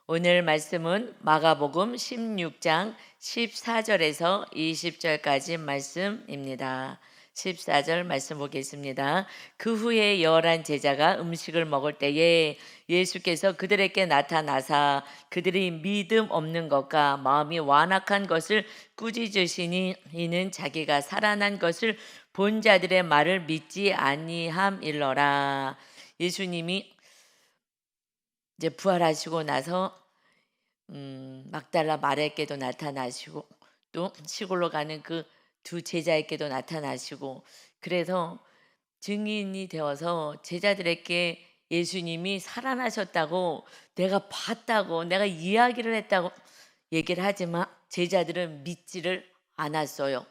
오늘 말씀은 마가복음 16장 14절에서 20절까지 말씀입니다. 14절 말씀 보겠습니다. 그 후에 11 제자가 음식을 먹을 때에 예수께서 그들에게 나타나사 그들이 믿음 없는 것과 마음이 완악한 것을 꾸짖으시니 이는 자기가 살아난 것을 본 자들의 말을 믿지 아니함일러라. 예수님이 이제 부활하시고 나서 막달라 마리아에게도 나타나시고 또 시골로 가는 그 두 제자에게도 나타나시고, 그래서 증인이 되어서 제자들에게 예수님이 살아나셨다고, 내가 봤다고, 내가 이야기를 했다고 얘기를 하지만 제자들은 믿지를 않았어요.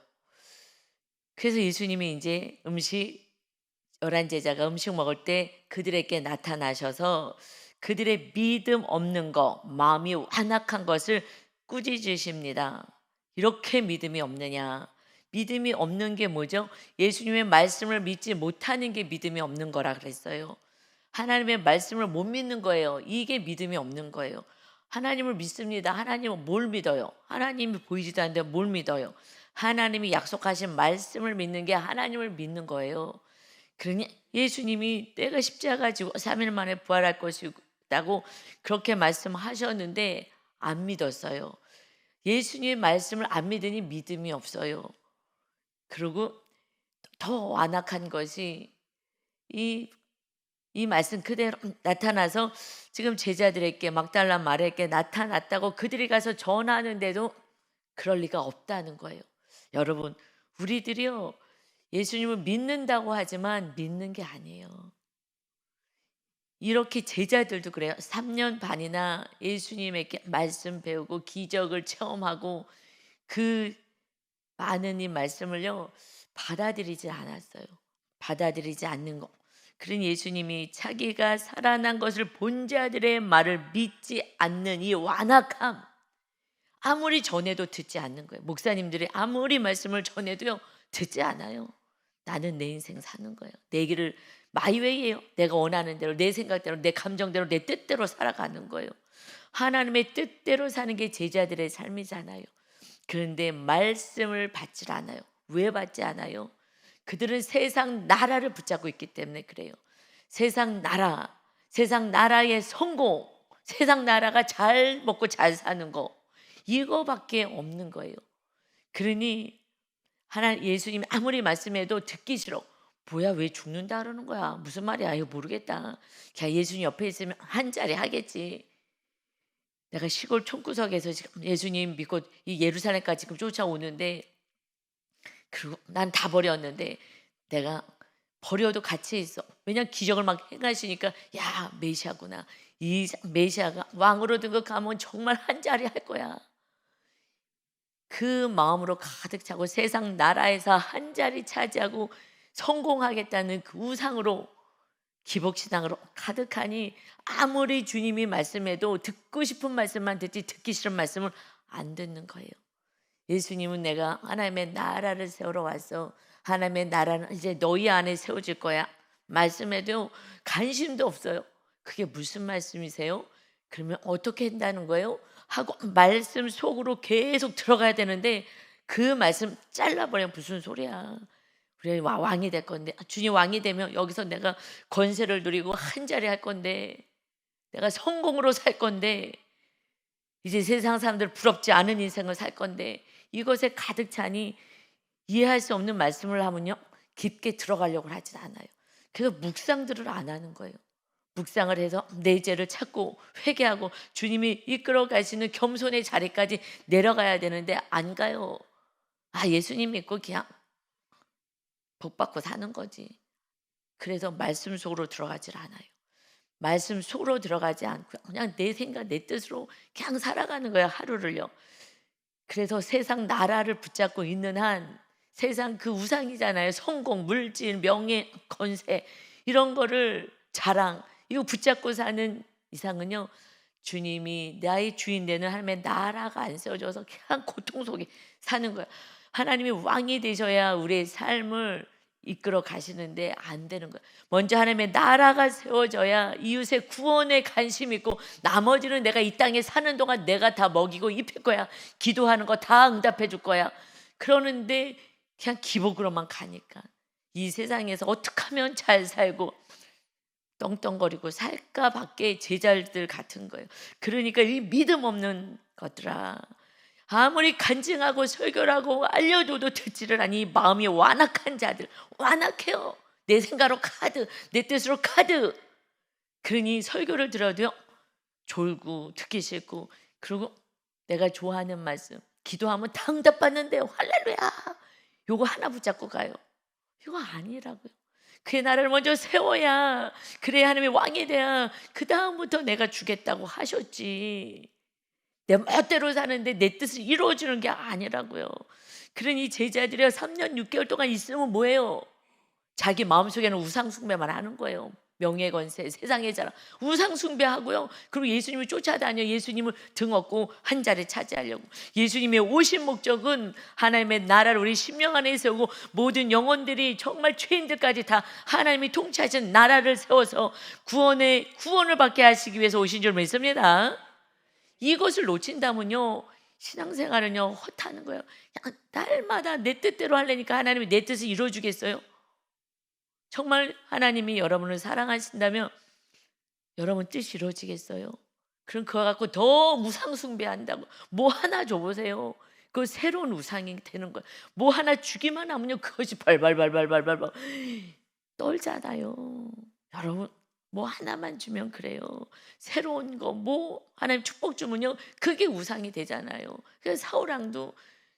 그래서 예수님이 이제 11 제자가 음식 먹을 때 그들에게 나타나셔서 그들의 믿음 없는 것, 마음이 완악한 것을 꾸짖으십니다. 이렇게 믿음이 없느냐? 믿음이 없는 게 뭐죠? 예수님의 말씀을 믿지 못하는 게 믿음이 없는 거라 그랬어요. 하나님의 말씀을 못 믿는 거예요. 이게 믿음이 없는 거예요. 하나님을 믿습니다. 하나님은 뭘 믿어요? 하나님이 보이지도 않는데 뭘 믿어요? 하나님이 약속하신 말씀을 믿는 게 하나님을 믿는 거예요. 그러니 예수님이 내가 십자가 지고 3일 만에 부활할 것이다고 그렇게 말씀하셨는데 안 믿었어요. 예수님의 말씀을 안 믿으니 믿음이 없어요. 그리고 더 완악한 것이 이, 이 말씀 그대로 나타나서 지금 제자들에게 막달라 마리아에게 나타났다고 그들이 가서 전하는데도 그럴 리가 없다는 거예요. 여러분, 우리들이요 예수님을 믿는다고 하지만 믿는 게 아니에요. 이렇게 제자들도 그래요. 3년 반이나 예수님에게 말씀 배우고 기적을 체험하고 그 많은 이 말씀을요 받아들이지 않았어요. 받아들이지 않는 거. 그러니 예수님이 자기가 살아난 것을 본 자들의 말을 믿지 않는 이 완악함, 아무리 전해도 듣지 않는 거예요. 목사님들이 아무리 말씀을 전해도요 듣지 않아요. 나는 내 인생 사는 거예요. 내 길을 마이웨이예요. 내가 원하는 대로, 내 생각대로, 내 감정대로, 내 뜻대로 살아가는 거예요. 하나님의 뜻대로 사는 게 제자들의 삶이잖아요. 그런데 말씀을 받질 않아요. 왜 받지 않아요? 그들은 세상 나라를 붙잡고 있기 때문에 그래요. 세상 나라, 세상 나라의 성공, 세상 나라가 잘 먹고 잘 사는 거, 이거밖에 없는 거예요. 그러니 하나님 예수님이 아무리 말씀해도 듣기 싫어. 뭐야, 왜 죽는다 그러는 거야? 무슨 말이야? 이거 모르겠다. 그냥 예수님 옆에 있으면 한 자리 하겠지. 내가 시골 촌구석에서 지금 예수님 믿고 이 예루살렘까지 지금 쫓아오는데, 그리고 난 다 버렸는데 내가 버려도 같이 있어. 왜냐면 기적을 막 행하시니까 야 메시아구나. 이 메시아가 왕으로 등극하면 정말 한 자리 할 거야. 그 마음으로 가득 차고 세상 나라에서 한 자리 차지하고 성공하겠다는 그 우상으로 기복신앙으로 가득하니 아무리 주님이 말씀해도 듣고 싶은 말씀만 듣지 듣기 싫은 말씀을 안 듣는 거예요. 예수님은 내가 하나님의 나라를 세우러 왔어. 하나님의 나라는 이제 너희 안에 세워질 거야. 말씀해도 관심도 없어요. 그게 무슨 말씀이세요? 그러면 어떻게 한다는 거예요? 하고 말씀 속으로 계속 들어가야 되는데 그 말씀 잘라버리면 무슨 소리야. 우리 왕이 될 건데, 주님 왕이 되면 여기서 내가 권세를 누리고 한 자리 할 건데, 내가 성공으로 살 건데, 이제 세상 사람들 부럽지 않은 인생을 살 건데, 이것에 가득 차니 이해할 수 없는 말씀을 하면요 깊게 들어가려고 하진 않아요. 그래서 묵상들을 안 하는 거예요. 묵상을 해서 내 죄를 찾고 회개하고 주님이 이끌어 가시는 겸손의 자리까지 내려가야 되는데 안 가요. 예수님 믿고 그냥 복 받고 사는 거지. 그래서 말씀 속으로 들어가질 않아요. 말씀 속으로 들어가지 않고 그냥 내 생각 내 뜻으로 그냥 살아가는 거야, 하루를요. 그래서 세상 나라를 붙잡고 있는 한 세상 그 우상이잖아요. 성공, 물질, 명예, 권세, 이런 거를 자랑, 이거 붙잡고 사는 이상은요 주님이 나의 주인 되는 하나님의 나라가 안 세워져서 그냥 고통 속에 사는 거야. 하나님이 왕이 되셔야 우리의 삶을 이끌어 가시는데 안 되는 거예요. 먼저 하나님의 나라가 세워져야 이웃의 구원에 관심 있고, 나머지는 내가 이 땅에 사는 동안 내가 다 먹이고 입힐 거야, 기도하는 거 다 응답해 줄 거야. 그러는데 그냥 기복으로만 가니까 이 세상에서 어떻게 하면 잘 살고 떵떵거리고 살까 밖에 제자들 같은 거예요. 그러니까 이 믿음 없는 것들아, 아무리 간증하고 설교를 하고 알려줘도 듣지를 않니 마음이 완악한 자들, 완악해요. 내 생각으로 카드, 내 뜻으로 카드. 그러니 설교를 들어도 졸고 듣기 싫고, 그리고 내가 좋아하는 말씀 기도하면 다 응답받는데요, 할렐루야, 요거 하나 붙잡고 가요. 이거 아니라고요. 그의 나라를 먼저 세워야, 그래야 하나님의 왕이 돼야 그 다음부터 내가 주겠다고 하셨지. 내 멋대로 사는데 내 뜻을 이루어주는 게 아니라고요. 그러니 제자들이 3년 6개월 동안 있으면 뭐예요? 자기 마음속에는 우상 숭배만 하는 거예요. 명예 권세, 세상의 자랑, 우상 숭배하고요. 그리고 예수님을 쫓아다녀 예수님을 등엎고 한 자리 차지하려고. 예수님의 오신 목적은 하나님의 나라를 우리 심령 안에 세우고, 모든 영혼들이 정말 죄인들까지 다 하나님이 통치하신 나라를 세워서 구원을 받게 하시기 위해서 오신 줄 믿습니다. 이것을 놓친다면요, 신앙생활은요 헛하는 거예요. 그냥 날마다 내 뜻대로 하려니까 하나님이 내 뜻을 이루어주겠어요? 정말 하나님이 여러분을 사랑하신다면 여러분 뜻이 이루어지겠어요? 그럼 그거 갖고 더 우상 숭배한다고 뭐 하나 줘보세요. 그 새로운 우상이 되는 거예요. 뭐 하나 주기만 하면요 그것이 발발발발발발 떨잖아요. 여러분, 뭐 하나만 주면 그래요. 새로운 거 뭐 하나님 축복 주면요 그게 우상이 되잖아요. 그래서 사울왕도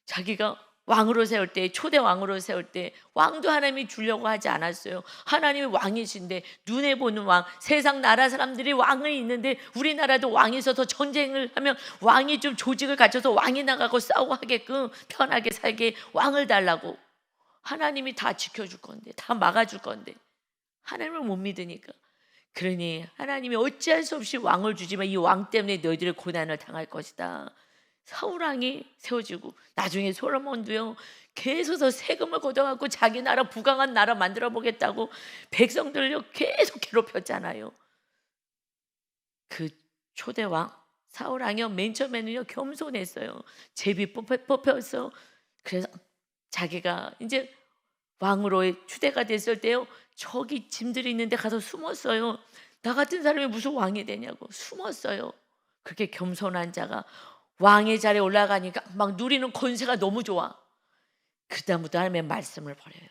자기가 왕으로 세울 때, 초대 왕으로 세울 때 왕도 하나님이 주려고 하지 않았어요. 하나님이 왕이신데, 눈에 보는 왕, 세상 나라 사람들이 왕이 있는데 우리나라도 왕이 있어서 전쟁을 하면 왕이 좀 조직을 갖춰서 왕이 나가고 싸우고 하게끔 편하게 살게 왕을 달라고. 하나님이 다 지켜줄 건데, 다 막아줄 건데 하나님을 못 믿으니까. 그러니 하나님이 어찌할 수 없이 왕을 주지만 이 왕 때문에 너희들의 고난을 당할 것이다. 사울왕이 세워지고, 나중에 솔로몬도요 계속 세금을 걷어갖고 자기 나라, 부강한 나라 만들어 보겠다고 백성들을요 계속 괴롭혔잖아요. 그 초대왕 사울왕이요 맨 처음에는요 겸손했어요. 제비 뽑혔어. 그래서 자기가 이제 왕으로의 추대가 됐을 때요 저기 짐들이 있는데 가서 숨었어요. 나 같은 사람이 무슨 왕이 되냐고 숨었어요. 그렇게 겸손한 자가 왕의 자리에 올라가니까 막 누리는 권세가 너무 좋아. 그다음부터 하나님의 말씀을 버려요.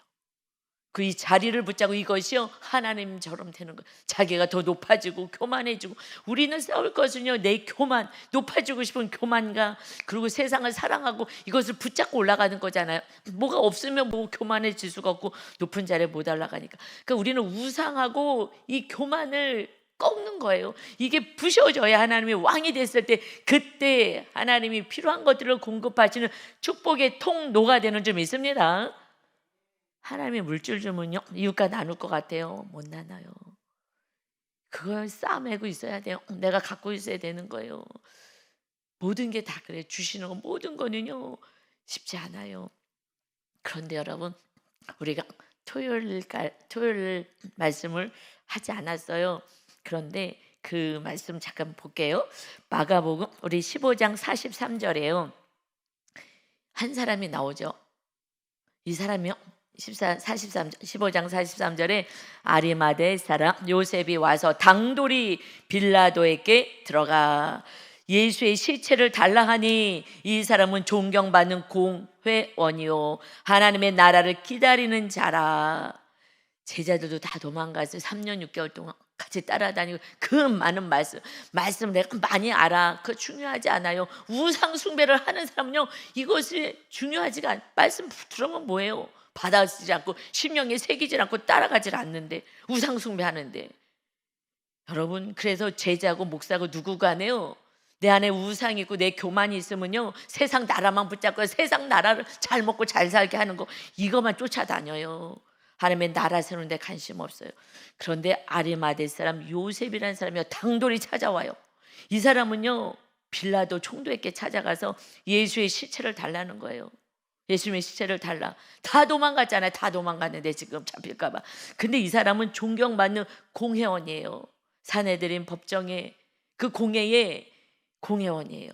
그 이 자리를 붙잡고 이것이요 하나님처럼 되는 거예요. 자기가 더 높아지고 교만해지고. 우리는 싸울 것은요 내 교만, 높아지고 싶은 교만과, 그리고 세상을 사랑하고 이것을 붙잡고 올라가는 거잖아요. 뭐가 없으면 뭐 교만해질 수가 없고 높은 자리에 못 올라가니까. 그러니까 우리는 우상하고 이 교만을 꺾는 거예요. 이게 부셔져야 하나님이 왕이 됐을 때, 그때 하나님이 필요한 것들을 공급하시는 축복의 통로가 되는 줄 믿습니다. 하나님이 물질 주면요 이웃과 나눌 것 같아요? 못 나눠요. 그걸 싸매고 있어야 돼요. 내가 갖고 있어야 되는 거예요. 모든 게 다 그래. 주시는 거 모든 거는요 쉽지 않아요. 그런데 여러분, 우리가 토요일 말씀을 하지 않았어요. 그런데 그 말씀 잠깐 볼게요. 마가복음 우리 15장 43절에요 한 사람이 나오죠. 이 사람이요 15장 43절에 아리마대 사람 요셉이 와서 당돌이 빌라도에게 들어가 예수의 시체를 달라 하니, 이 사람은 존경받는 공회원이요 하나님의 나라를 기다리는 자라. 제자들도 다 도망가서 3년 6개월 동안 같이 따라다니고 그 많은 말씀 내가 많이 알아. 그거 중요하지 않아요. 우상 숭배를 하는 사람은요 이것이 중요하지가 않아. 말씀 들으면 뭐예요? 받아들이지 않고 심령에 새기지 않고 따라가질 않는데 우상 숭배하는데. 여러분, 그래서 제자고 목사고 누구 간에요 내 안에 우상이 있고 내 교만이 있으면요 세상 나라만 붙잡고 세상 나라를 잘 먹고 잘 살게 하는 거, 이것만 쫓아다녀요. 하나님의 나라 세우는 데 관심 없어요. 그런데 아리마대 사람 요셉이라는 사람이 당돌이 찾아와요. 이 사람은요 빌라도 총독에게 찾아가서 예수의 시체를 달라는 거예요. 예수님의 시체를 달라. 다 도망갔잖아요. 다 도망갔는데 지금 잡힐까 봐. 근데 이 사람은 존경받는 공회원이에요. 사내들인 법정의 그 공회의 공회원이에요.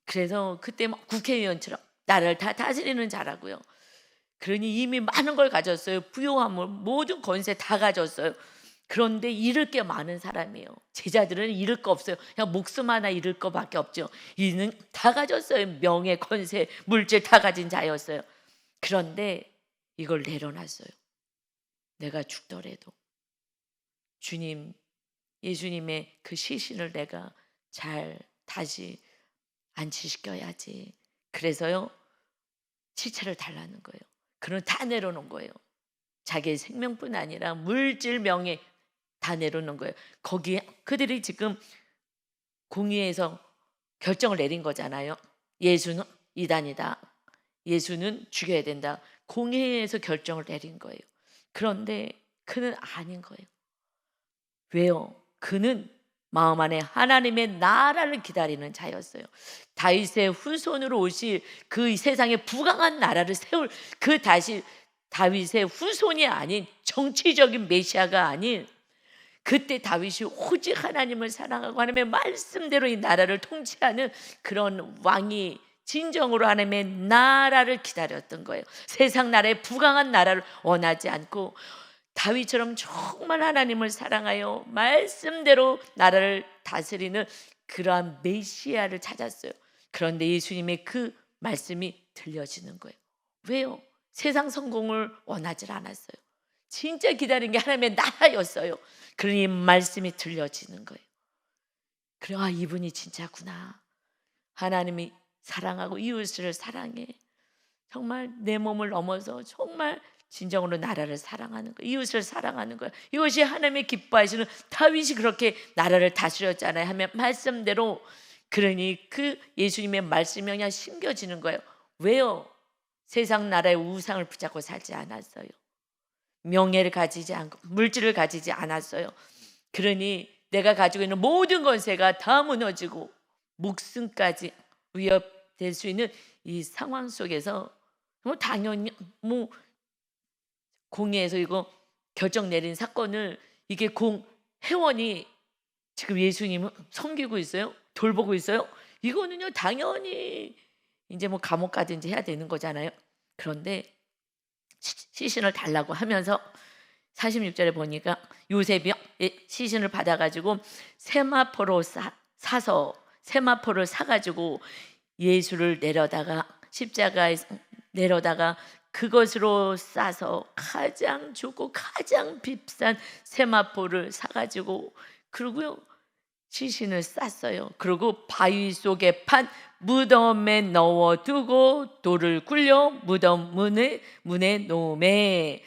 그래서 그때 막 국회의원처럼 나라를 다 다스리는 자라고요. 그러니 이미 많은 걸 가졌어요. 부요함을 모든 권세 다 가졌어요. 그런데 잃을 게 많은 사람이에요. 제자들은 잃을 거 없어요. 그냥 목숨 하나 잃을 거밖에 없죠. 이는 다 가졌어요. 명예, 권세, 물질 다 가진 자였어요. 그런데 이걸 내려놨어요. 내가 죽더라도 주님, 예수님의 그 시신을 내가 잘 다시 안치시켜야지. 그래서요, 시체를 달라는 거예요. 그는 다 내려놓은 거예요. 자기의 생명뿐 아니라 물질, 명예 다 내려놓은 거예요. 거기에 그들이 지금 공의에서 결정을 내린 거잖아요. 예수는 이단이다. 예수는 죽여야 된다. 공회에서 결정을 내린 거예요. 그런데 그는 아닌 거예요. 왜요? 그는 마음 안에 하나님의 나라를 기다리는 자였어요. 다윗의 후손으로 오실 그 세상에 부강한 나라를 세울 그 다시 다윗의 후손이 아닌 정치적인 메시아가 아닌 그때 다윗이 오직 하나님을 사랑하고 하나님의 말씀대로 이 나라를 통치하는 그런 왕이 진정으로 하나님의 나라를 기다렸던 거예요. 세상 나라의 부강한 나라를 원하지 않고 다윗처럼 정말 하나님을 사랑하여 말씀대로 나라를 다스리는 그러한 메시아를 찾았어요. 그런데 예수님의 그 말씀이 들려지는 거예요. 왜요? 세상 성공을 원하지 않았어요. 진짜 기다린 게 하나님의 나라였어요. 그러니 말씀이 들려지는 거예요. 그래, 아, 이분이 진짜구나. 하나님이 사랑하고 이웃을 사랑해. 정말 내 몸을 넘어서 정말 진정으로 나라를 사랑하는 거예요. 이웃을 사랑하는 거예요. 이것이 하나님의 기뻐하시는, 다윗이 그렇게 나라를 다스렸잖아요. 하면 말씀대로. 그러니 그 예수님의 말씀이 그냥 심겨지는 거예요. 왜요? 세상 나라의 우상을 붙잡고 살지 않았어요. 명예를 가지지 않고 물질을 가지지 않았어요. 그러니 내가 가지고 있는 모든 권세가 다 무너지고 목숨까지 위협될 수 있는 이 상황 속에서 당연히 공회에서 이거 결정 내린 사건을 이게 공회원이 지금 예수님을 섬기고 있어요. 돌보고 있어요. 이거는요 당연히 이제 감옥 가든지 해야 되는 거잖아요. 그런데 시신을 달라고 하면서 46절에 보니까 요셉이 시신을 받아가지고 세마포로 사서 세마포를 사가지고 예수를 내려다가 십자가에 내려다가 그것으로 싸서 가장 좋고 가장 비싼 세마포를 사가지고 그리고요 시신을 쌌어요. 그리고 바위 속에 판 무덤에 넣어두고 돌을 굴려 무덤 문에 놓음에.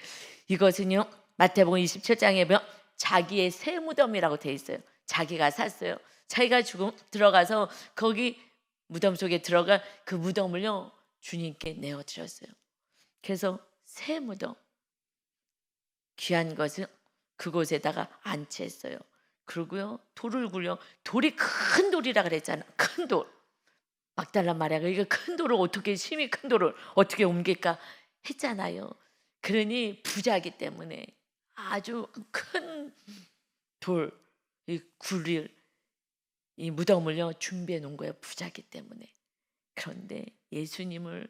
이것은요 마태복음 27장에 보면 자기의 새 무덤이라고 돼 있어요. 자기가 샀어요. 자기가 죽음 들어가서 거기 무덤 속에 들어가 그 무덤을요 주님께 내어드렸어요. 그래서 새 무덤, 귀한 것은 그곳에다가 안치했어요. 그리고요 돌을 굴려, 돌이 큰 돌이라 그랬잖아. 큰 돌. 막달라 마리아가 이거 큰 돌을 어떻게, 심히 큰 돌을 어떻게 옮길까 했잖아요. 그러니 부자기 때문에 아주 큰 돌, 이 굴릴 이 무덤을요 준비해 놓은 거예요. 부자기 때문에. 그런데 예수님을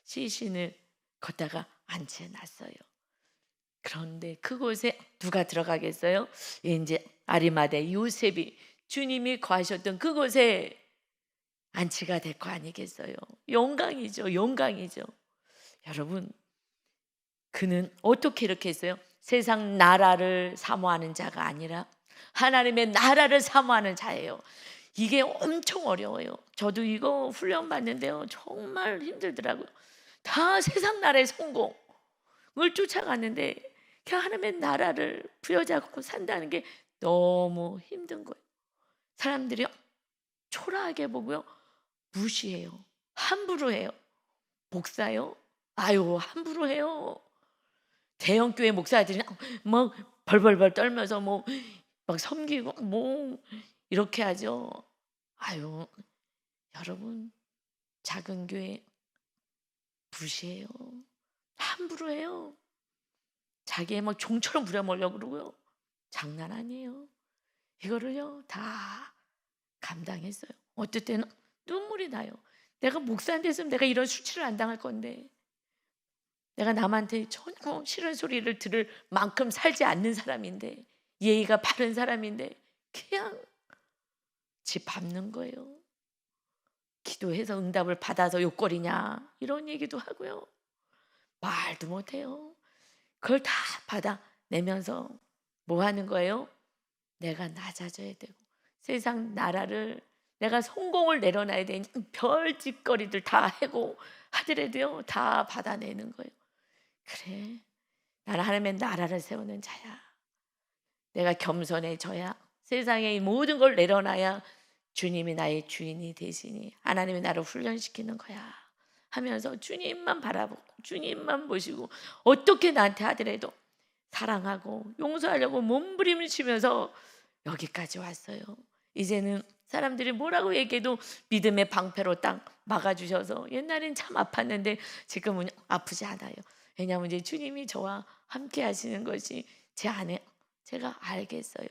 시신을 걷다가 안치해 놨어요. 그런데 그곳에 누가 들어가겠어요? 이제 아리마대 요셉이 주님이 거하셨던 그곳에 안치가 될 거 아니겠어요? 영광이죠. 영광이죠. 여러분, 그는 어떻게 이렇게 했어요? 세상 나라를 사모하는 자가 아니라 하나님의 나라를 사모하는 자예요. 이게 엄청 어려워요. 저도 이거 훈련 받는데요 정말 힘들더라고요. 다 세상 나라의 성공을 쫓아가는데 그냥 하나님의 나라를 부여잡고 산다는 게 너무 힘든 거예요. 사람들이 초라하게 보고요 무시해요. 함부로 해요. 목사요? 아유 함부로 해요. 대형교회 목사들이 막 벌벌벌 떨면서 막 섬기고 이렇게 하죠. 아유 여러분, 작은 교회 무시해요. 함부로 해요. 자기의 막 종처럼 부려먹으려고 그러고요. 장난 아니에요. 이거를요 다 감당했어요. 어떨 때는 눈물이 나요. 내가 목사한테 있으면 내가 이런 수치를 안 당할 건데, 내가 남한테 전혀 싫은 소리를 들을 만큼 살지 않는 사람인데, 예의가 바른 사람인데 그냥 집 밟는 거예요. 기도해서 응답을 받아서 욕거리냐 이런 얘기도 하고요. 말도 못해요. 그걸 다 받아내면서 뭐 하는 거예요? 내가 낮아져야 되고 세상 나라를, 내가 성공을 내려놔야 되니 별짓거리들 다 해고 하더라도요 다 받아내는 거예요. 그래, 나는 하나님의 나라를 세우는 자야. 내가 겸손해져야, 세상의 이 모든 걸 내려놔야 주님이 나의 주인이 되시니 하나님이 나를 훈련시키는 거야 하면서 주님만 바라보고 주님만 보시고 어떻게 나한테 하더라도 사랑하고 용서하려고 몸부림을 치면서 여기까지 왔어요. 이제는 사람들이 뭐라고 얘기해도 믿음의 방패로 딱 막아주셔서, 옛날엔 참 아팠는데 지금은 아프지 않아요. 왜냐하면 이제 주님이 저와 함께 하시는 것이 제 안에 제가 알겠어요.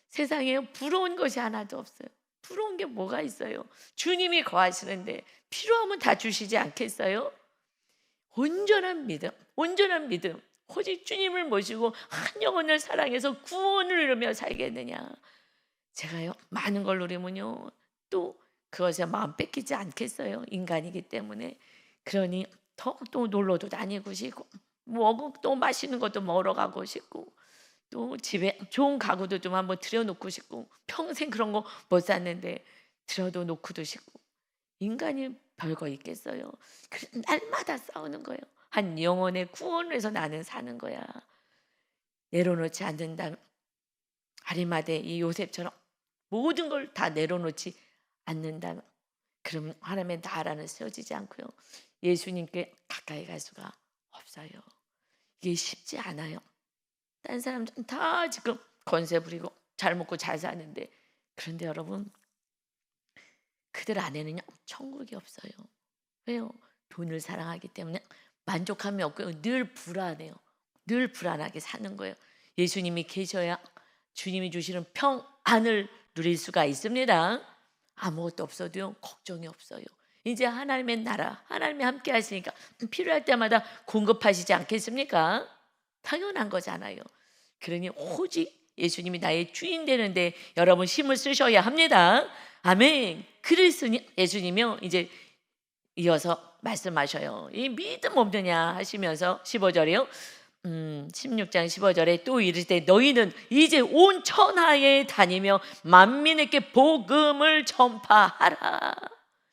세상에 부러운 것이 하나도 없어요. 부러운 게 뭐가 있어요? 주님이 거하시는데 필요하면 다 주시지 않겠어요? 온전한 믿음, 온전한 믿음. 오직 주님을 모시고 한 영혼을 사랑해서 구원을 이루며 살겠느냐. 제가요 많은 걸 누리면요 또 그것에 마음 뺏기지 않겠어요? 인간이기 때문에. 그러니 더 또 놀러도 다니고 싶고, 뭐 또 맛있는 것도 먹으러 가고 싶고, 또 집에 좋은 가구도 좀 한번 들여놓고 싶고, 평생 그런 거 못 샀는데 들여도 놓고도 싶고, 인간이 별거 있겠어요? 그래서 날마다 싸우는 거예요. 한 영혼의 구원을 해서 나는 사는 거야. 내려놓지 않는다면 아리마대 이 요셉처럼 모든 걸 다 내려놓지 않는다면, 그럼 하나님의 나라는 세워지지 않고요 예수님께 가까이 갈 수가 없어요. 이게 쉽지 않아요. 딴 사람들은 다 지금 권세 부리고 잘 먹고 잘 사는데, 그런데 여러분 그들 안에는요 천국이 없어요. 왜요? 돈을 사랑하기 때문에 만족함이 없고요 늘 불안해요. 늘 불안하게 사는 거예요. 예수님이 계셔야 주님이 주시는 평안을 누릴 수가 있습니다. 아무것도 없어도요 걱정이 없어요. 이제 하나님의 나라, 하나님이 함께 하시니까 필요할 때마다 공급하시지 않겠습니까? 당연한 거잖아요. 그러니 오직 예수님이 나의 주인 되는데 여러분 힘을 쓰셔야 합니다. 아멘. 그랬으니 예수님이요 이제 이어서 말씀하셔요. 이 믿음 없느냐 하시면서 15절에요 16장 15절에 또 이르되 너희는 이제 온 천하에 다니며 만민에게 복음을 전파하라.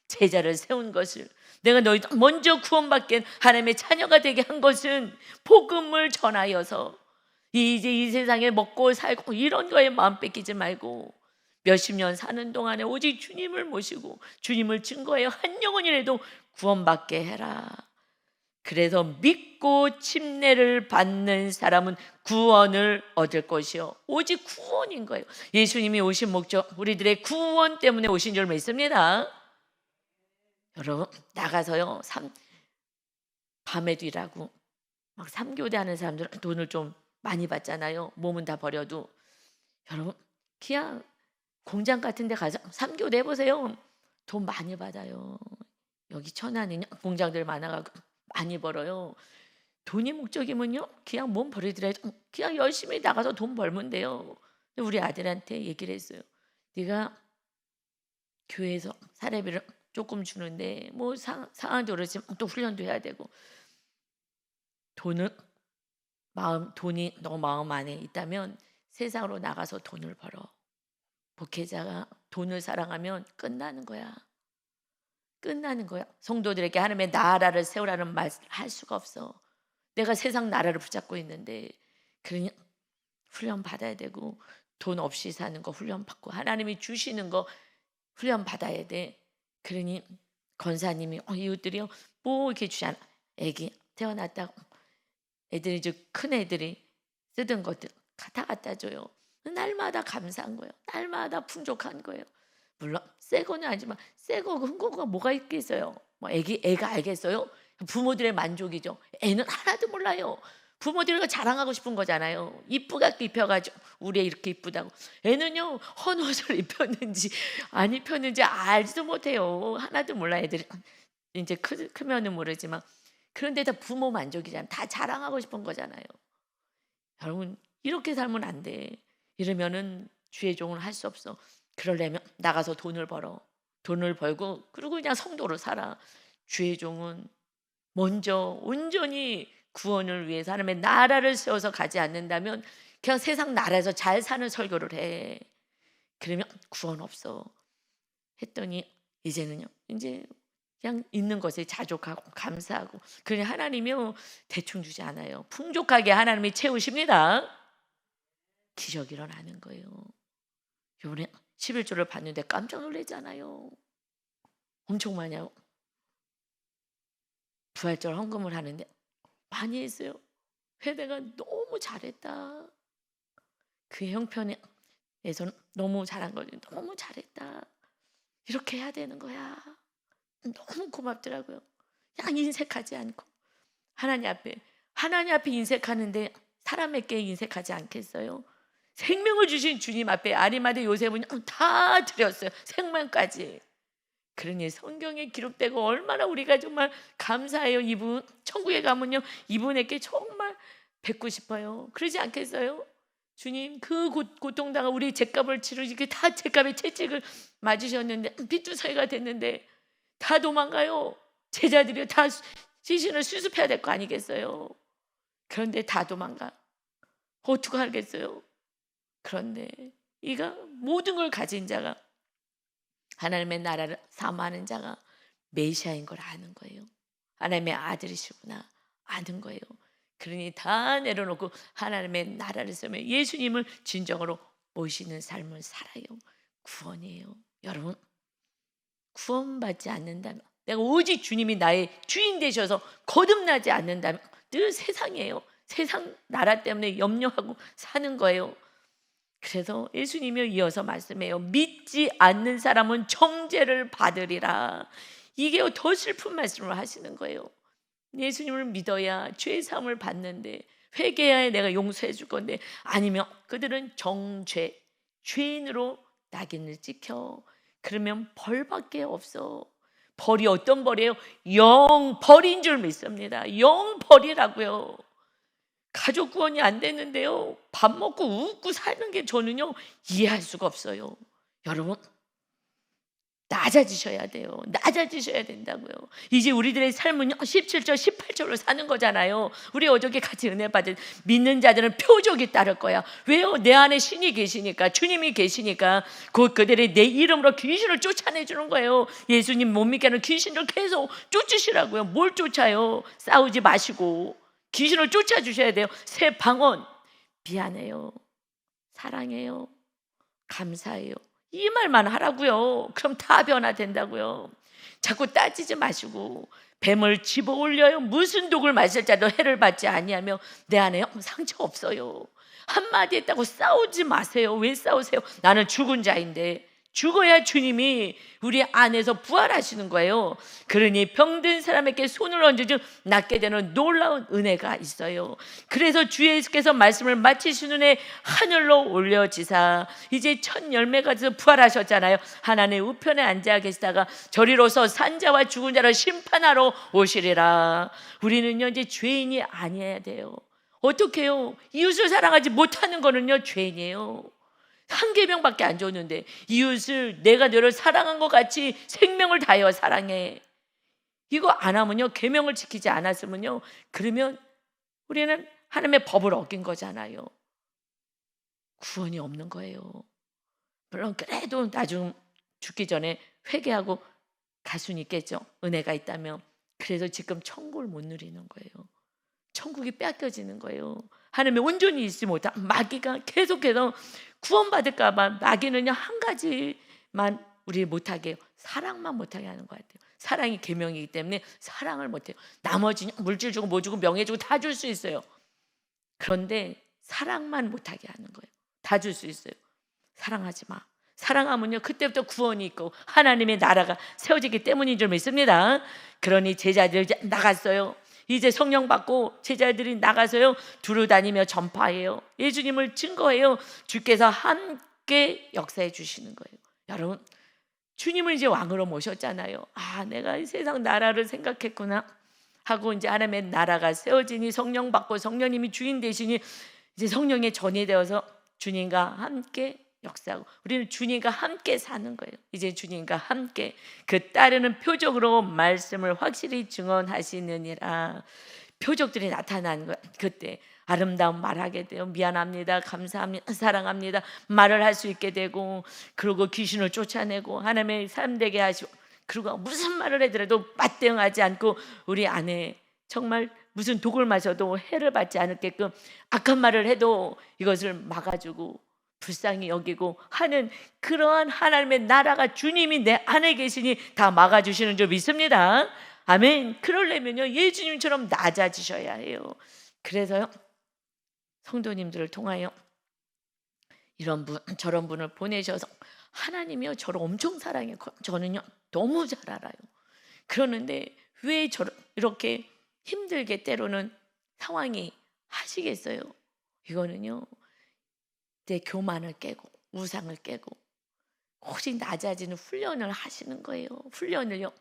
제자를 세운 것을, 내가 너희 먼저 구원받게 하나님의 자녀가 되게 한 것은 복음을 전하여서, 이제 이 세상에 먹고 살고 이런 거에 마음 뺏기지 말고 몇십 년 사는 동안에 오직 주님을 모시고 주님을 증거해 한 영혼이라도 구원받게 해라. 그래서 믿고 침례를 받는 사람은 구원을 얻을 것이요 오직 구원인 거예요. 예수님이 오신 목적 우리들의 구원 때문에 오신 줄 믿습니다. 여러분 나가서요 밤에도 일하고 막 3교대 하는 사람들은 돈을 좀 많이 받잖아요. 몸은 다 버려도. 여러분 그냥 공장 같은 데 가서 3교대 해보세요. 돈 많이 받아요. 여기 천안에는 공장들 많아가지고 많이 벌어요. 돈이 목적이면요 그냥 몸 버리더라도 그냥 열심히 나가서 돈 벌면 돼요. 우리 아들한테 얘기를 했어요. 네가 교회에서 사례비를 조금 주는데 뭐 상황도 그렇지만 또 훈련도 해야 되고, 돈이 너 마음 안에 있다면 세상으로 나가서 돈을 벌어. 목회자가 돈을 사랑하면 끝나는 거야. 끝나는 거야. 성도들에게 하나님의 나라를 세우라는 말 할 수가 없어. 내가 세상 나라를 붙잡고 있는데, 그러니 훈련 받아야 되고, 돈 없이 사는 거 훈련 받고, 하나님이 주시는 거 훈련 받아야 돼. 그러니 권사님이 이웃들이요 뭐 이렇게 주잖아. 애기 태어났다고 애들이 큰 애들이 쓰던 것들 다 갖다 줘요. 날마다 감사한 거예요. 날마다 풍족한 거예요. 물론 새 거는 아니지만 새 거, 흥 거가 뭐가 있겠어요? 뭐 애가 알겠어요? 부모들의 만족이죠. 애는 하나도 몰라요. 부모들과 자랑하고 싶은 거잖아요. 이쁘게 입혀가지고 우리 애 이렇게 이쁘다고. 애는요 헌 옷을 입혔는지 안 입혔는지 알지도 못해요. 하나도 몰라 애들이. 이제 크면은 모르지만 그런데 다 부모 만족이잖아요. 다 자랑하고 싶은 거잖아요. 여러분 이렇게 살면 안 돼. 이러면은 주의 종을 할 수 없어. 그러려면 나가서 돈을 벌어. 돈을 벌고 그리고 그냥 성도로 살아. 주의 종은 먼저 온전히 구원을 위해서 하나님의 나라를 세워서 가지 않는다면 그냥 세상 나라에서 잘 사는 설교를 해. 그러면 구원 없어. 했더니 이제는요. 이제 그냥 있는 것에 자족하고 감사하고. 그러니 하나님이요 대충 주지 않아요. 풍족하게 하나님이 채우십니다. 기적이 일어나는 거예요. 요번에 11조를 봤는데 깜짝 놀랐잖아요. 엄청 많이 하고 부활절 헌금을 하는데 많이 했어요. 회대가 너무 잘했다. 그 형편에서는 너무 잘한 거지. 너무 잘했다. 이렇게 해야 되는 거야. 너무 고맙더라고요. 그냥 인색하지 않고 하나님 앞에 인색하는데 사람에게 인색하지 않겠어요? 생명을 주신 주님 앞에 아리마대 요셉은 다 드렸어요. 생명까지. 그러니 성경에 기록되고 얼마나 우리가 정말 감사해요. 이분 천국에 가면요 이분에게 정말 뵙고 싶어요. 그러지 않겠어요? 주님 그 고통당한 우리 죗값을 치르시기 다 죗값의 채찍을 맞으셨는데 삐뚤사이가 됐는데 다 도망가요. 제자들이 다 시신을 수습해야 될 거 아니겠어요? 그런데 다 도망가. 어떻게 하겠어요? 그런데 이가 모든 걸 가진 자가 하나님의 나라를 사모하는 자가 메시아인 걸 아는 거예요. 하나님의 아들이시구나 아는 거예요. 그러니 다 내려놓고 하나님의 나라를 세우며 예수님을 진정으로 모시는 삶을 살아요. 구원이에요. 여러분 구원받지 않는다면 내가 오직 주님이 나의 주인 되셔서 거듭나지 않는다면 늘 세상이에요. 세상 나라 때문에 염려하고 사는 거예요. 그래서 예수님이 이어서 말씀해요. 믿지 않는 사람은 정죄를 받으리라. 이게 더 슬픈 말씀을 하시는 거예요. 예수님을 믿어야 죄 사함을 받는데 회개해야 내가 용서해 줄 건데 아니면 그들은 정죄, 죄인으로 낙인을 찍혀. 그러면 벌밖에 없어. 벌이 어떤 벌이에요? 영벌인 줄 믿습니다. 영벌이라고요. 가족 구원이 안 되는데요 밥 먹고 웃고 사는 게 저는요 이해할 수가 없어요. 여러분 낮아지셔야 돼요. 낮아지셔야 된다고요. 이제 우리들의 삶은요 17절 18절로 사는 거잖아요. 우리 어저께 같이 은혜 받은 믿는 자들은 표적이 따를 거야. 왜요? 내 안에 신이 계시니까 주님이 계시니까 곧 그들이 내 이름으로 귀신을 쫓아내주는 거예요. 예수님 못 믿게 하는 귀신을 계속 쫓으시라고요. 뭘 쫓아요? 싸우지 마시고 귀신을 쫓아주셔야 돼요. 새 방언 미안해요. 사랑해요. 감사해요. 이 말만 하라고요. 그럼 다 변화된다고요. 자꾸 따지지 마시고 뱀을 집어 올려요. 무슨 독을 마실 자도 해를 받지 아니하며 내 안에 상처 없어요. 한마디 했다고 싸우지 마세요. 왜 싸우세요? 나는 죽은 자인데. 죽어야 주님이 우리 안에서 부활하시는 거예요. 그러니 병든 사람에게 손을 얹어주 낫게 되는 놀라운 은혜가 있어요. 그래서 주 예수께서 말씀을 마치시는 해 하늘로 올려지사 이제 첫 열매가 돼서 부활하셨잖아요. 하나님의 우편에 앉아 계시다가 저리로서 산자와 죽은 자를 심판하러 오시리라. 우리는요 이제 죄인이 아니어야 돼요. 어떻게 해요? 이웃을 사랑하지 못하는 거는요 죄인이에요. 한 계명밖에 안 줬는데 이웃을 내가 너를 사랑한 것 같이 생명을 다하여 사랑해. 이거 안 하면요 계명을 지키지 않았으면요 그러면 우리는 하나님의 법을 어긴 거잖아요. 구원이 없는 거예요. 물론 그래도 나중 죽기 전에 회개하고 갈 수는 있겠죠. 은혜가 있다면. 그래서 지금 천국을 못 누리는 거예요. 천국이 뺏겨지는 거예요. 하나님의 온전히 있지 못한 마귀가 계속해서 구원받을까 봐 마귀는요 한 가지만 우리 못하게 해요. 사랑만 못하게 하는 것 같아요. 사랑이 계명이기 때문에 사랑을 못해요. 나머지는 물질 주고 뭐 주고 명예 주고 다 줄 수 있어요. 그런데 사랑만 못하게 하는 거예요. 다 줄 수 있어요. 사랑하지 마. 사랑하면요 그때부터 구원이 있고 하나님의 나라가 세워지기 때문인 줄 믿습니다. 그러니 제자들 이제 나갔어요. 이제 성령 받고 제자들이 나가서요 두루 다니며 전파해요. 예수님을 증거해요. 주께서 함께 역사해 주시는 거예요. 여러분, 주님을 이제 왕으로 모셨잖아요. 아, 내가 이 세상 나라를 생각했구나 하고 이제 하나님의 나라가 세워지니 성령 받고 성령님이 주인 되시니 이제 성령의 전이 되어서 주님과 함께 역사하고 우리는 주님과 함께 사는 거예요. 이제 주님과 함께 그 따르는 표적으로 말씀을 확실히 증언하시느니라. 표적들이 나타나는 거예요. 그때 아름다운 말하게 돼요. 미안합니다, 감사합니다, 사랑합니다 말을 할 수 있게 되고, 그리고 귀신을 쫓아내고 하나님의 삶 되게 하시고, 그리고 무슨 말을 하더라도 맞대응하지 않고 우리 안에 정말 무슨 독을 마셔도 해를 받지 않게끔 악한 말을 해도 이것을 막아주고 불쌍히 여기고 하는 그러한 하나님의 나라가 주님이 내 안에 계시니 다 막아주시는 줄 믿습니다. 아멘. 그러려면요 예수님처럼 낮아지셔야 해요. 그래서요 성도님들을 통하여 이런 분 저런 분을 보내셔서 하나님이요 저를 엄청 사랑해요. 저는요 너무 잘 알아요. 그러는데 왜 이렇게 힘들게 때로는 상황이 하시겠어요? 이거는요 내 교만을 깨고 우상을 깨고 혹시 낮아지는 훈련을 하시는 거예요. 훈련을요.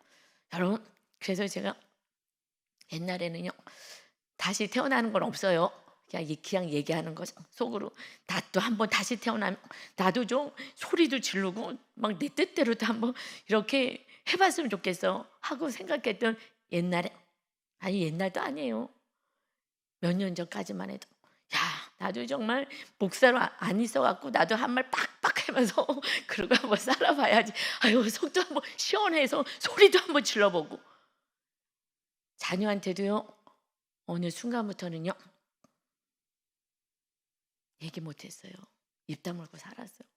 여러분, 그래서 제가 옛날에는요 다시 태어나는 건 없어요. 그냥 얘기하는 거죠. 속으로 나도 한번 다시 태어나면 나도 좀 소리도 지르고 막 내 뜻대로도 한번 이렇게 해봤으면 좋겠어 하고 생각했던 옛날에, 아니 옛날도 아니에요, 몇 년 전까지만 해도 야 나도 정말 목사로 안 있어갖고 나도 한 말 빡빡 하면서 그러고 한번 살아봐야지. 아유 속도 한번 시원해서 소리도 한번 질러보고. 자녀한테도요 어느 순간부터는요 얘기 못했어요. 입 다물고 살았어요.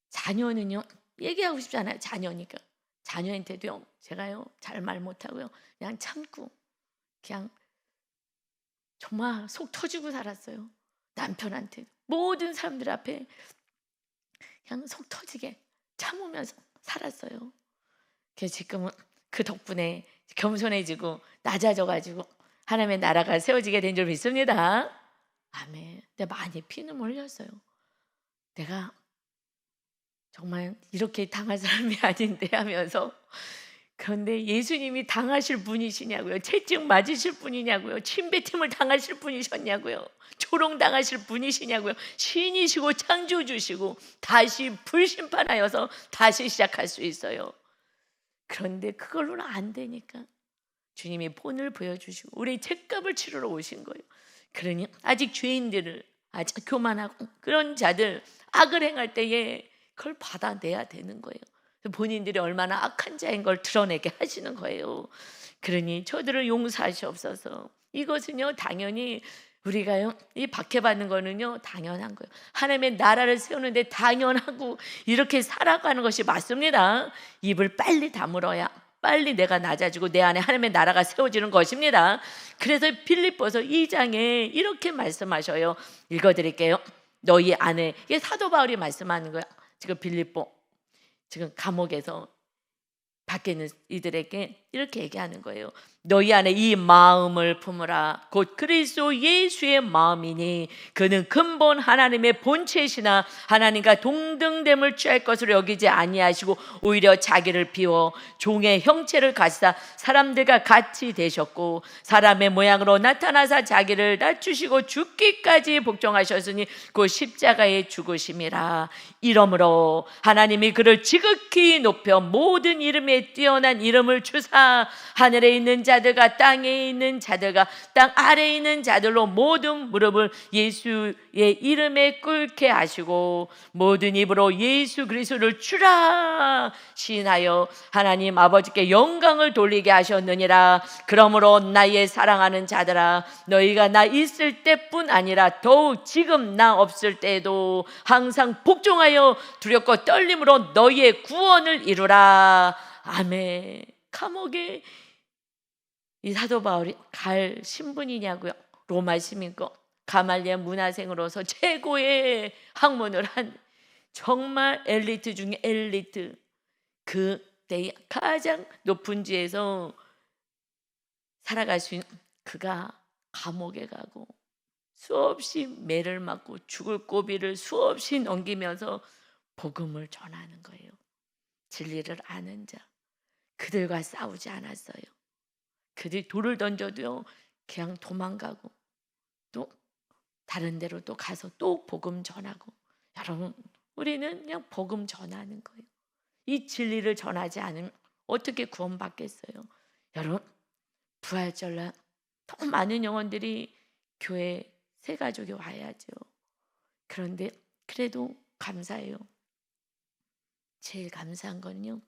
자녀는요 얘기하고 싶지 않아요. 자녀니까. 자녀한테도요 제가요 잘 말 못하고요 그냥 참고 그냥 정말 속 터지고 살았어요. 남편한테 모든 사람들 앞에 그냥 속 터지게 참으면서 살았어요. 그래서 지금은 그 덕분에 겸손해지고 낮아져가지고 하나님의 나라가 세워지게 된 줄 믿습니다. 아멘. 근데 많이 피는 흘렸어요. 내가 정말 이렇게 당할 사람이 아닌데 하면서. 그런데 예수님이 당하실 분이시냐고요? 채찍 맞으실 분이냐고요? 침뱉음을 당하실 분이셨냐고요? 조롱당하실 분이시냐고요? 신이시고 창조주시고 다시 불심판하여서 다시 시작할 수 있어요. 그런데 그걸로는 안 되니까 주님이 본을 보여주시고 우리 책값을 치르러 오신 거예요. 그러니 아직 죄인들을 아직 교만하고 그런 자들 악을 행할 때에 그걸 받아내야 되는 거예요. 본인들이 얼마나 악한 자인 걸 드러내게 하시는 거예요. 그러니 저들을 용서하시옵소서. 이것은요 당연히 우리가요 이 박해받는 거는요 당연한 거예요. 하나님의 나라를 세우는데 당연하고 이렇게 살아가는 것이 맞습니다. 입을 빨리 다물어야 빨리 내가 낮아지고 내 안에 하나님의 나라가 세워지는 것입니다. 그래서 빌립보서 2장에 이렇게 말씀하셔요. 읽어드릴게요. 너희 안에, 이게 사도 바울이 말씀하는 거야. 지금 빌립보 지금 감옥에서 밖에 있는 이들에게 이렇게 얘기하는 거예요. 너희 안에 이 마음을 품으라. 곧 그리스도 예수의 마음이니 그는 근본 하나님의 본체시나 하나님과 동등됨을 취할 것으로 여기지 아니하시고 오히려 자기를 비워 종의 형체를 가지사 사람들과 같이 되셨고 사람의 모양으로 나타나사 자기를 낮추시고 죽기까지 복종하셨으니 곧 십자가에 죽으심이라. 이러므로 하나님이 그를 지극히 높여 모든 이름에 뛰어난 이름을 주사 하늘에 있는 자들과 땅에 있는 자들과 땅 아래에 있는 자들로 모든 무릎을 예수의 이름에 꿇게 하시고 모든 입으로 예수 그리스도를 주라 시인하여 하나님 아버지께 영광을 돌리게 하셨느니라. 그러므로 나의 사랑하는 자들아 너희가 나 있을 때뿐 아니라 더욱 지금 나 없을 때에도 항상 복종하여 두렵고 떨림으로 너희의 구원을 이루라. 아멘. 감옥에 이 사도 바울이 갈 신분이냐고요? 로마 시민고 가말리엘 문화생으로서 최고의 학문을 한 정말 엘리트 중에 엘리트, 그때의 가장 높은 지에서 살아갈 수 있는 그가 감옥에 가고 수없이 매를 맞고 죽을 고비를 수없이 넘기면서 복음을 전하는 거예요. 진리를 아는 자, 그들과 싸우지 않았어요. 그들이 돌을 던져도요 그냥 도망가고 또 다른 데로 또 가서 또 복음 전하고. 여러분, 우리는 그냥 복음 전하는 거예요. 이 진리를 전하지 않으면 어떻게 구원받겠어요? 여러분, 부활절날 더 많은 영혼들이 교회 새 가족이 와야죠. 그런데 그래도 감사해요. 제일 감사한 거는요,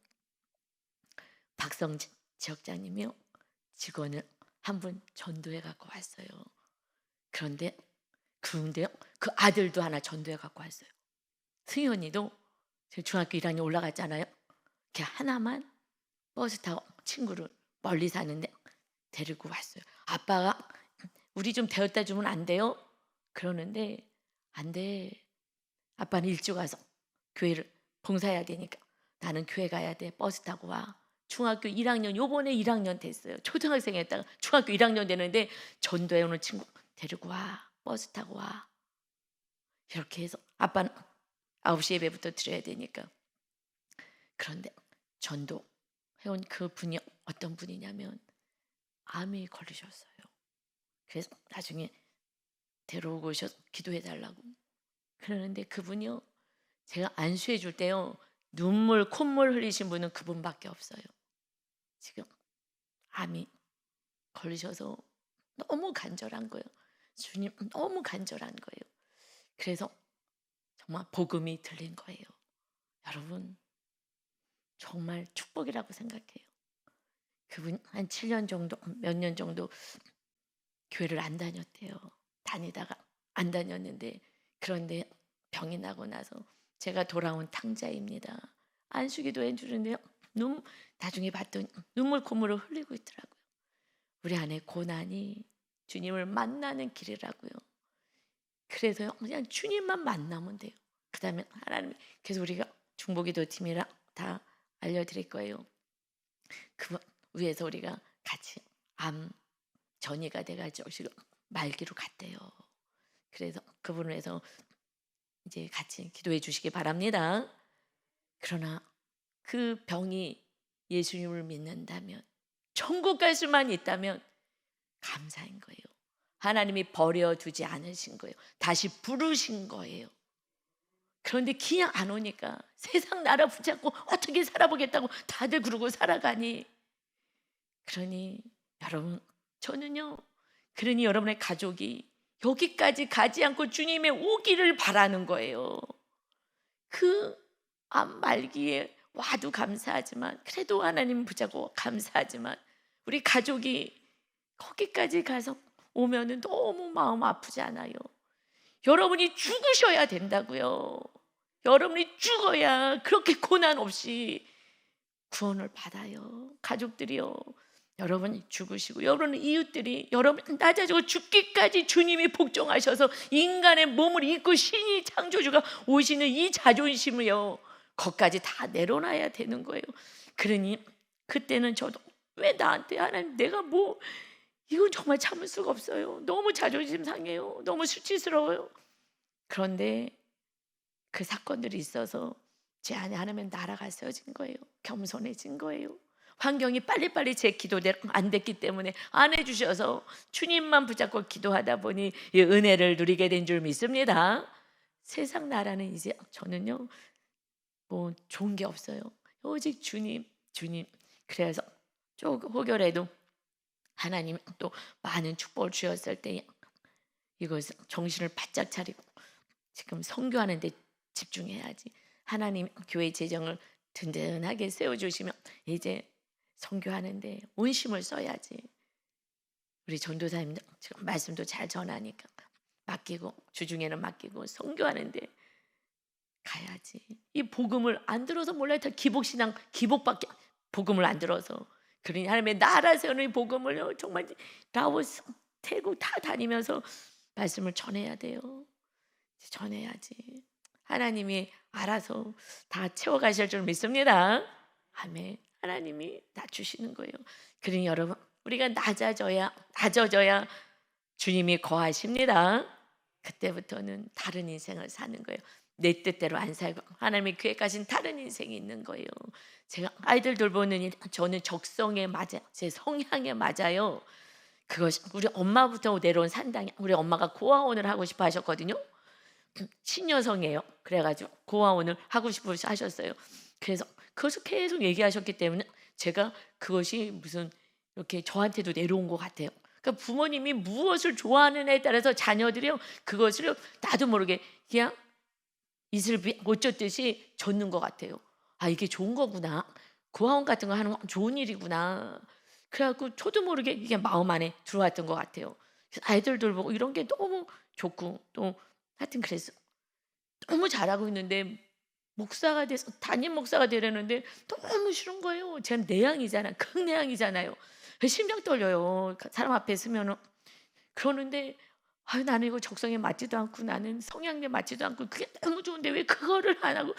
박성진 지역장님이요, 직원을 한 분 전도해 갖고 왔어요. 그런데 그 아들도 하나 전도해 갖고 왔어요. 승현이도 제가 중학교 1학년 올라갔잖아요. 걔 하나만 버스 타고 친구를 멀리 사는데 데리고 왔어요. 아빠가 우리 좀 데려다 주면 안 돼요? 그러는데 안 돼. 아빠는 일찍 와서 교회를 봉사해야 되니까 나는 교회 가야 돼. 버스 타고 와. 중학교 1학년, 요번에 1학년 됐어요. 초등학생 했다가 중학교 1학년 되는데 전도해 오는 친구 데리고 와. 버스 타고 와. 이렇게 해서 아빠는 9시 예배부터 드려야 되니까. 그런데 전도 해온 그 분이 어떤 분이냐면 암이 걸리셨어요. 그래서 나중에 데려오고 오셔서 기도해 달라고 그러는데 그분이요, 제가 안수해 줄 때요 눈물 콧물 흘리신 분은 그분밖에 없어요. 지금 암이 걸리셔서 너무 간절한 거예요. 주님, 너무 간절한 거예요. 그래서 정말 복음이 들린 거예요. 여러분, 정말 축복이라고 생각해요. 그분 한 7년 정도, 몇 년 정도 교회를 안 다녔대요. 다니다가 안 다녔는데, 그런데 병이 나고 나서 제가 돌아온 탕자입니다. 안수기도 해주는데요, 나중에 봤더니 눈물 콧물을 흘리고 있더라고요. 우리 안에 고난이 주님을 만나는 길이라고요. 그래서요 그냥 주님만 만나면 돼요. 그 다음에 하나님, 그래서 우리가 중보기도 팀이랑 다 알려드릴 거예요. 그 위에서 우리가 같이 암 전이가 돼가지고 지금 말기로 갔대요. 그래서 그분을 해서 이제 같이 기도해 주시기 바랍니다. 그러나 그 병이 예수님을 믿는다면, 천국 갈 수만 있다면 감사인 거예요. 하나님이 버려두지 않으신 거예요. 다시 부르신 거예요. 그런데 그냥 안 오니까 세상 나라 붙잡고 어떻게 살아보겠다고 다들 그러고 살아가니. 그러니 여러분, 저는요, 그러니 여러분의 가족이 여기까지 가지 않고 주님의 오기를 바라는 거예요. 그 암 말기에 와도 감사하지만, 그래도 하나님 붙잡고 감사하지만, 우리 가족이 거기까지 가서 오면은 너무 마음 아프지 않아요? 여러분이 죽으셔야 된다고요. 여러분이 죽어야 그렇게 고난 없이 구원을 받아요. 가족들이요, 여러분이 죽으시고 여러분 이웃들이 여러분 낮아지고 죽기까지 주님이 복종하셔서 인간의 몸을 입고 신이 창조주가 오시는 이 자존심을요 거기까지 다 내려놔야 되는 거예요. 그러니 그때는 저도 왜 나한테 하나님, 내가 뭐 이건 정말 참을 수가 없어요. 너무 자존심 상해요. 너무 수치스러워요. 그런데 그 사건들이 있어서 제 안에 하나님의 나라가 세워진 거예요. 겸손해진 거예요. 환경이 빨리빨리 제 기도대로 안 됐기 때문에 안 해주셔서 주님만 붙잡고 기도하다 보니 이 은혜를 누리게 된 줄 믿습니다. 세상 나라는 이제 저는요 뭐 좋은 게 없어요. 오직 주님, 주님. 그래서 조금 혹여라도 하나님 또 많은 축복을 주셨을 때 이것을 정신을 바짝 차리고 지금 선교하는 데 집중해야지. 하나님 교회 재정을 든든하게 세워주시면 이제 선교하는데 온심을 써야지. 우리 전도사님 지금 말씀도 잘 전하니까 맡기고 주중에는 맡기고 선교하는데 가야지. 이 복음을 안 들어서 몰라요. 다 기복신앙, 기복밖에 복음을 안 들어서. 그러니 하나님의 나라 세우는 복음을요 정말 라오스, 태국 다 다니면서 말씀을 전해야 돼요. 전해야지. 하나님이 알아서 다 채워가실 줄 믿습니다. 아멘. 하나님이 다 주시는 거예요. 그러니 여러분, 우리가 낮아져야 주님이 거하십니다. 그때부터는 다른 인생을 사는 거예요. 내 뜻대로 안 살고 하나님이 계획하신 다른 인생이 있는 거예요. 제가 아이들 돌보는 일, 저는 적성에 맞아요. 제 성향에 맞아요. 그것이 우리 엄마부터 내려온 산당이, 우리 엄마가 고아원을 하고 싶어 하셨거든요. 신여성이에요. 그래가지고 고아원을 하고 싶어 하셨어요. 그래서 그것을 계속 얘기하셨기 때문에 제가 그것이 무슨 이렇게 저한테도 내려온 것 같아요. 그러니까 부모님이 무엇을 좋아하느냐에 따라서 자녀들이요 그것을 나도 모르게 그냥 이슬 못 줬듯이 줬는 것 같아요. 아, 이게 좋은 거구나. 고아원 같은 거 하는 건 좋은 일이구나. 그래갖고 저도 모르게 이게 마음 안에 들어왔던 것 같아요. 그래서 아이들 돌보고 이런 게 너무 좋고 또 하여튼 그래서 너무 잘하고 있는데 목사가 돼서 담임 목사가 되려는데 너무 싫은 거예요. 제가 내향이잖아, 극내향이잖아요. 심장 떨려요. 사람 앞에 서면은. 그러는데 아유, 나는 이거 적성에 맞지도 않고 나는 성향에 맞지도 않고 그게 너무 좋은데 왜 그거를 안 하고,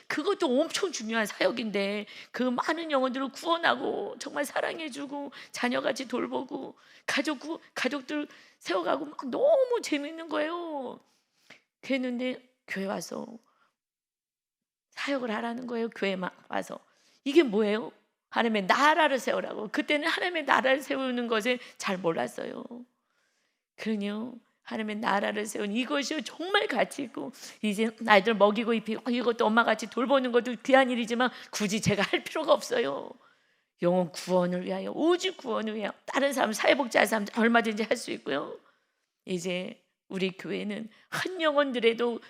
그것도 엄청 중요한 사역인데 그 많은 영혼들을 구원하고 정말 사랑해주고 자녀같이 돌보고 가족들 세워가고 막 너무 재밌는 거예요. 그랬는데 교회 와서 사역을 하라는 거예요. 교회만 와서. 이게 뭐예요? 하나님의 나라를 세우라고. 그때는 하나님의 나라를 세우는 것을 잘 몰랐어요. 그러니요, 하나님의 나라를 세운 이것이 정말 가치 있고, 이제 아이들 먹이고 입히고 이것도 엄마같이 돌보는 것도 귀한 일이지만 굳이 제가 할 필요가 없어요. 영혼 구원을 위하여, 오직 구원을 위하여. 다른 사람 사회복지 할 사람 얼마든지 할 수 있고요. 이제 우리 교회는 한 영혼들에도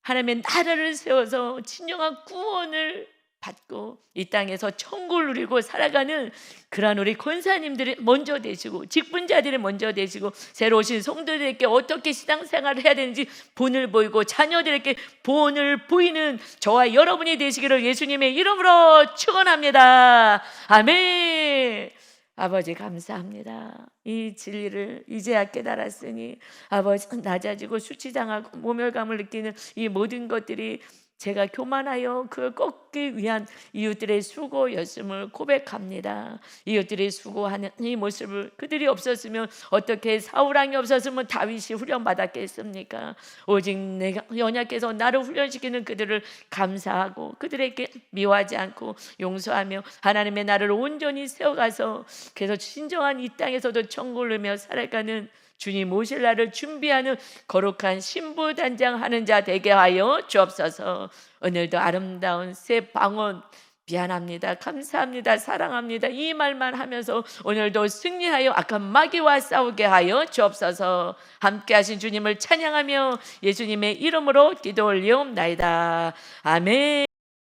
하나님의 나라를 세워서 진정한 구원을 받고 이 땅에서 천국을 누리고 살아가는 그러한 우리 권사님들이 먼저 되시고 직분자들이 먼저 되시고 새로 오신 성도들에게 어떻게 신앙생활을 해야 되는지 본을 보이고 자녀들에게 본을 보이는 저와 여러분이 되시기를 예수님의 이름으로 축원합니다. 아멘. 아버지 감사합니다. 이 진리를 이제야 깨달았으니 아버지, 낮아지고 수치당하고 모멸감을 느끼는 이 모든 것들이 제가 교만하여 그걸 꺾기 위한 이웃들의 수고였음을 고백합니다. 이웃들이 수고하는 이 모습을, 그들이 없었으면 어떻게 사울왕이 없었으면 다윗이 훈련받았겠습니까? 오직 내가 연약해서 나를 훈련시키는 그들을 감사하고 그들에게 미워하지 않고 용서하며 하나님의 나라를 온전히 세워가서 그래서 진정한 이 땅에서도 천국을 누리며 살아가는 주님 오실 날을 준비하는 거룩한 신부단장하는 자 되게 하여 주옵소서. 오늘도 아름다운 새 방언 미안합니다, 감사합니다, 사랑합니다 이 말만 하면서 오늘도 승리하여 악한 마귀와 싸우게 하여 주옵소서. 함께 하신 주님을 찬양하며 예수님의 이름으로 기도 올리옵나이다. 아멘.